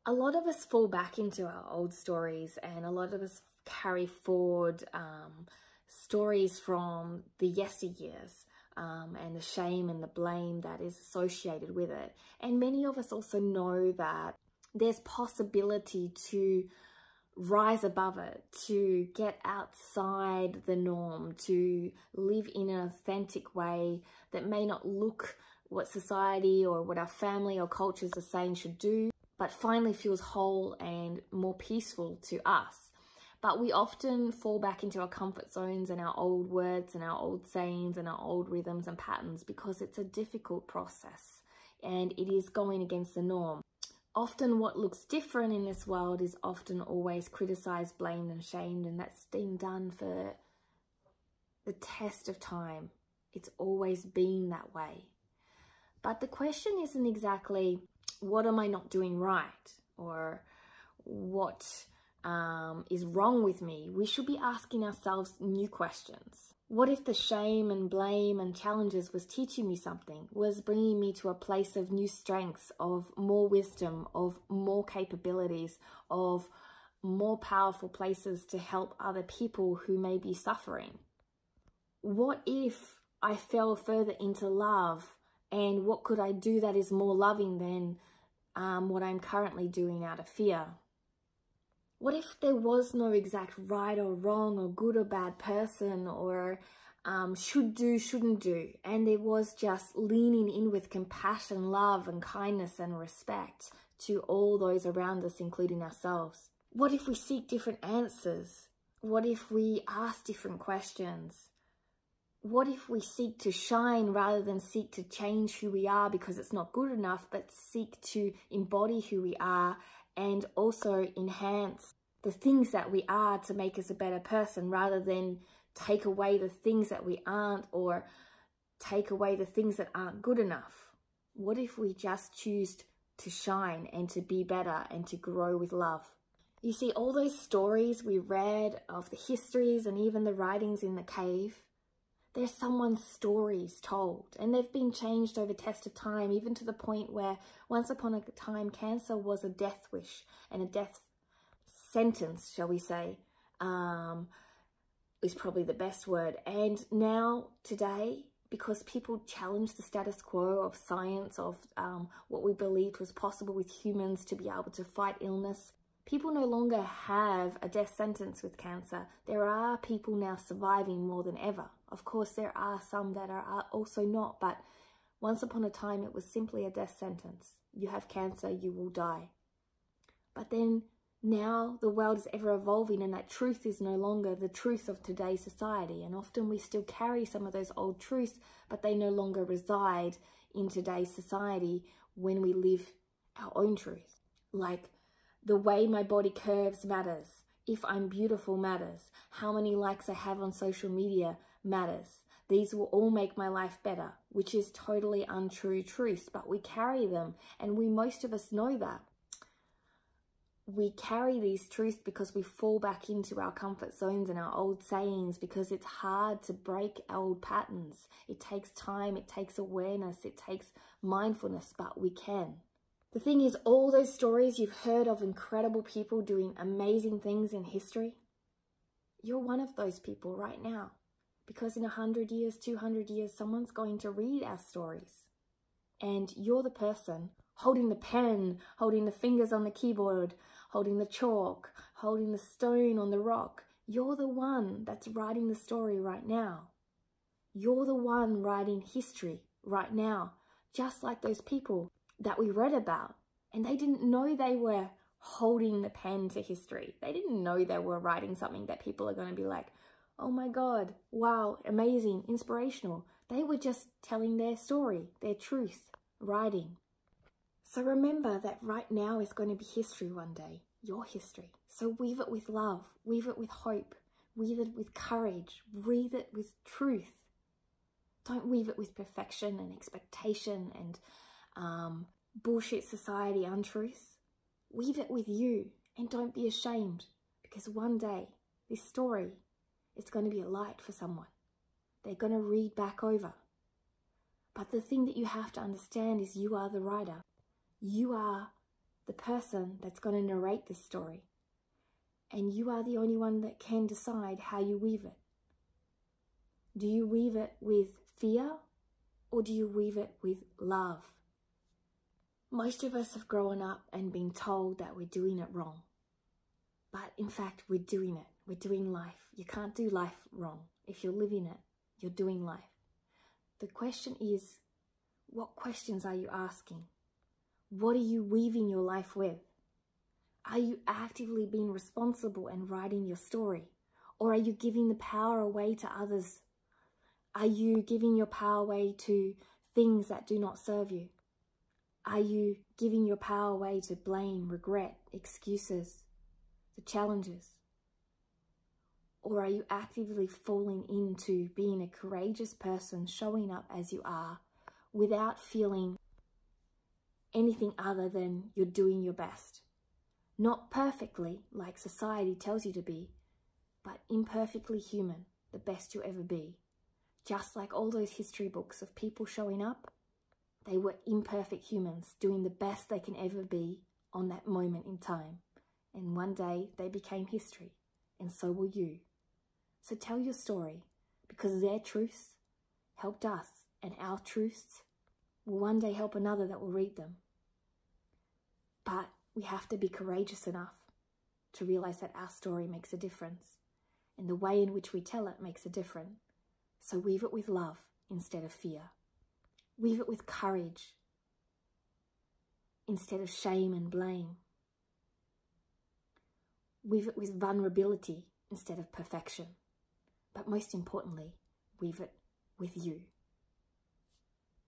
A lot of us fall back into our old stories, and a lot of us carry forward stories from the yesteryears and the shame and the blame that is associated with it. And many of us also know that there's possibility to rise above it, to get outside the norm, to live in an authentic way that may not look what society or what our family or cultures are saying should do, but finally feels whole and more peaceful to us. But we often fall back into our comfort zones and our old words and our old sayings and our old rhythms and patterns because it's a difficult process and it is going against the norm. Often what looks different in this world is often always criticized, blamed and shamed, and that's been done for the test of time. It's always been that way. But the question isn't exactly, what am I not doing right? Or what is wrong with me? We should be asking ourselves new questions. What if the shame and blame and challenges was teaching me something, was bringing me to a place of new strengths, of more wisdom, of more capabilities, of more powerful places to help other people who may be suffering? What if I fell further into love, and what could I do that is more loving than what I'm currently doing out of fear? What if there was no exact right or wrong or good or bad person or should do, shouldn't do, and there was just leaning in with compassion, love and kindness and respect to all those around us, including ourselves? What if we seek different answers? What if we ask different questions? What if we seek to shine rather than seek to change who we are because it's not good enough, but seek to embody who we are and also enhance the things that we are to make us a better person, rather than take away the things that we aren't or take away the things that aren't good enough? What if we just choose to shine and to be better and to grow with love? You see, all those stories we read of the histories and even the writings in the cave, they're someone's stories told, and they've been changed over test of time, even to the point where once upon a time cancer was a death wish and a death sentence, shall we say, is probably the best word. And now, today, because people challenge the status quo of science, of what we believed was possible with humans to be able to fight illness, people no longer have a death sentence with cancer. There are people now surviving more than ever. Of course, there are some that are also not, but once upon a time, it was simply a death sentence. You have cancer, you will die. But then now the world is ever evolving, and that truth is no longer the truth of today's society. And often we still carry some of those old truths, but they no longer reside in today's society when we live our own truth. Like, the way my body curves matters. If I'm beautiful matters. How many likes I have on social media matters. These will all make my life better, which is totally untrue truths, but we carry them, and most of us know that. We carry these truths because we fall back into our comfort zones and our old sayings, because it's hard to break old patterns. It takes time, it takes awareness, it takes mindfulness, but we can. The thing is, all those stories you've heard of incredible people doing amazing things in history, you're one of those people right now. Because in 100 years, 200 years, someone's going to read our stories. And you're the person holding the pen, holding the fingers on the keyboard, holding the chalk, holding the stone on the rock. You're the one that's writing the story right now. You're the one writing history right now, just like those people that we read about. And they didn't know they were holding the pen to history. They didn't know they were writing something that people are going to be like, oh my God, wow, amazing, inspirational. They were just telling their story, their truth, writing. So remember that right now is going to be history one day, your history. So weave it with love, weave it with hope, weave it with courage, weave it with truth. Don't weave it with perfection and expectation and bullshit society untruths. Weave it with you, and don't be ashamed, because one day this story is going to be a light for someone. They're going to read back over. But the thing that you have to understand is you are the writer. You are the person that's going to narrate this story. And you are the only one that can decide how you weave it. Do you weave it with fear, or do you weave it with love? Most of us have grown up and been told that we're doing it wrong. But in fact, we're doing it. We're doing life. You can't do life wrong. If you're living it, you're doing life. The question is, what questions are you asking? What are you weaving your life with? Are you actively being responsible and writing your story? Or are you giving the power away to others? Are you giving your power away to things that do not serve you? Are you giving your power away to blame, regret, excuses, the challenges? Or are you actively falling into being a courageous person, showing up as you are without feeling anything other than you're doing your best? Not perfectly, like society tells you to be, but imperfectly human, the best you'll ever be. Just like all those history books of people showing up, they were imperfect humans doing the best they can ever be on that moment in time. And one day they became history, and so will you. So tell your story, because their truths helped us, and our truths will one day help another that will read them. But we have to be courageous enough to realize that our story makes a difference, and the way in which we tell it makes a difference. So weave it with love instead of fear. Weave it with courage instead of shame and blame. Weave it with vulnerability instead of perfection. But most importantly, weave it with you.